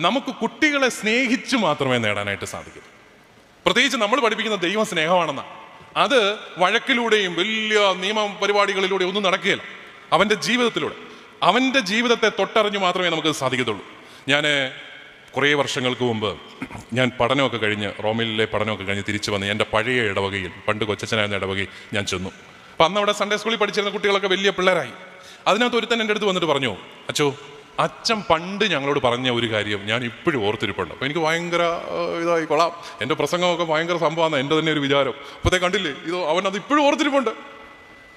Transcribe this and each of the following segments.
നമുക്ക് കുട്ടികളെ സ്നേഹിച്ച് മാത്രമേ നേടാനായിട്ട് സാധിക്കൂ. പ്രത്യേകിച്ച് നമ്മൾ പഠിപ്പിക്കുന്ന ദൈവം സ്നേഹമാണെന്നാണ്. അത് വഴക്കിലൂടെയും വലിയ നിയമ പരിപാടികളിലൂടെയും ഒന്നും നടക്കുകയില്ല. അവൻ്റെ ജീവിതത്തിലൂടെ, അവൻ്റെ ജീവിതത്തെ തൊട്ടറിഞ്ഞു മാത്രമേ നമുക്ക് സാധിക്കത്തുള്ളൂ. ഞാൻ കുറേ വർഷങ്ങൾക്ക് മുമ്പ് ഞാൻ പഠനമൊക്കെ കഴിഞ്ഞ്, റോമിലെ പഠനമൊക്കെ കഴിഞ്ഞ് തിരിച്ചു വന്ന് എൻ്റെ പഴയ ഇടവകയിൽ, പണ്ട് കൊച്ചച്ഛനായിരുന്ന ഇടവകയിൽ ഞാൻ ചെന്നു. അപ്പം അന്ന് അവിടെ സൺഡേ സ്കൂളിൽ പഠിച്ചിരുന്ന കുട്ടികളൊക്കെ വലിയ പിള്ളേരായി. അതിനകത്ത് ഒരുത്തൻ എൻ്റെ അടുത്ത് വന്നിട്ട് പറഞ്ഞു, അച്ചോ, അച്ഛൻ പണ്ട് ഞങ്ങളോട് പറഞ്ഞ ഒരു കാര്യം ഞാൻ ഇപ്പോഴും ഓർത്തിരിപ്പുണ്ട്. അപ്പോൾ എനിക്ക് ഭയങ്കര ഇതായി, കൊള്ളാം, എൻ്റെ പ്രസംഗമൊക്കെ ഭയങ്കര സംഭവമാണ് എൻ്റെ തന്നെ ഒരു വിചാരം. അപ്പോഴത്തെ കണ്ടില്ലേ, അവനത് ഇപ്പോഴും ഓർത്തിരിപ്പുണ്ട്.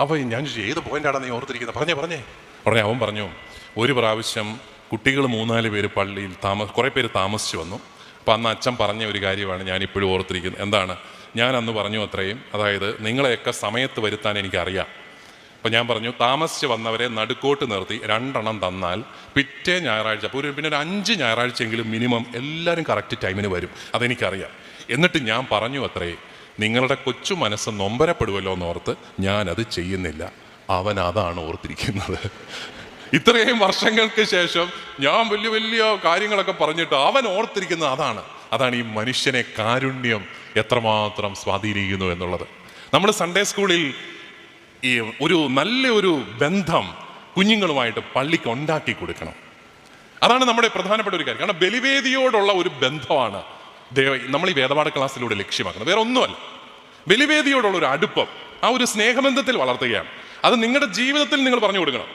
അപ്പോൾ ഞാൻ ഏത് പോയിൻ്റാണ് നീ ഓർത്തിരിക്കുന്നത്, പറഞ്ഞേ. അവൻ പറഞ്ഞു, ഒരു പ്രാവശ്യം കുട്ടികൾ 3-4 പേര് പള്ളിയിൽ കുറേ പേര് താമസിച്ച് വന്നു. അപ്പോൾ അന്ന് അച്ഛൻ പറഞ്ഞ ഒരു കാര്യമാണ് ഞാൻ ഇപ്പോഴും ഓർത്തിരിക്കുന്നത്. എന്താണ്? ഞാൻ അന്ന് പറഞ്ഞു അത്രയും, അതായത് നിങ്ങളെയൊക്കെ സമയത്ത് വരുത്താൻ എനിക്കറിയാം. അപ്പോൾ ഞാൻ പറഞ്ഞു, താമസിച്ച് വന്നവരെ നടുക്കോട്ട് നിർത്തി 2 എണ്ണം തന്നാൽ പിറ്റേ ഞായറാഴ്ച, അപ്പോൾ പിന്നെ ഒരു 5 ഞായറാഴ്ചയെങ്കിലും മിനിമം എല്ലാവരും കറക്റ്റ് ടൈമിന് വരും, അതെനിക്കറിയാം. എന്നിട്ട് ഞാൻ പറഞ്ഞു അത്രേ, നിങ്ങളുടെ കൊച്ചു മനസ്സ് നൊമ്പരപ്പെടുമല്ലോ എന്നോർത്ത് ഞാനത് ചെയ്യുന്നില്ല. അവൻ അതാണ് ഓർത്തിരിക്കുന്നത്. ഇത്രയും വർഷങ്ങൾക്ക് ശേഷം ഞാൻ വലിയ വലിയ കാര്യങ്ങളൊക്കെ പറഞ്ഞിട്ട് അവൻ ഓർത്തിരിക്കുന്നത് അതാണ് ഈ മനുഷ്യനെ കാരുണ്യം എത്രമാത്രം സ്വാധീനിക്കുന്നു എന്നുള്ളത്. നമ്മൾ സൺഡേ സ്കൂളിൽ ഈ നല്ലൊരു ബന്ധം കുഞ്ഞുങ്ങളുമായിട്ട് പള്ളിക്ക് ഉണ്ടാക്കി കൊടുക്കണം. അതാണ് നമ്മുടെ പ്രധാനപ്പെട്ട ഒരു കാര്യം. കാരണം ബലിവേദിയോടുള്ള ഒരു ബന്ധമാണ് നമ്മൾ ഈ വേദപാഠ ക്ലാസ്സിലൂടെ ലക്ഷ്യമാക്കുന്നത്. വേറെ ഒന്നുമല്ല, ബലിവേദിയോടുള്ള ഒരു അടുപ്പം, ആ ഒരു സ്നേഹബന്ധത്തിൽ വളർത്തുകയാണ്. അത് നിങ്ങളുടെ ജീവിതത്തിൽ നിങ്ങൾ പറഞ്ഞു കൊടുക്കണം.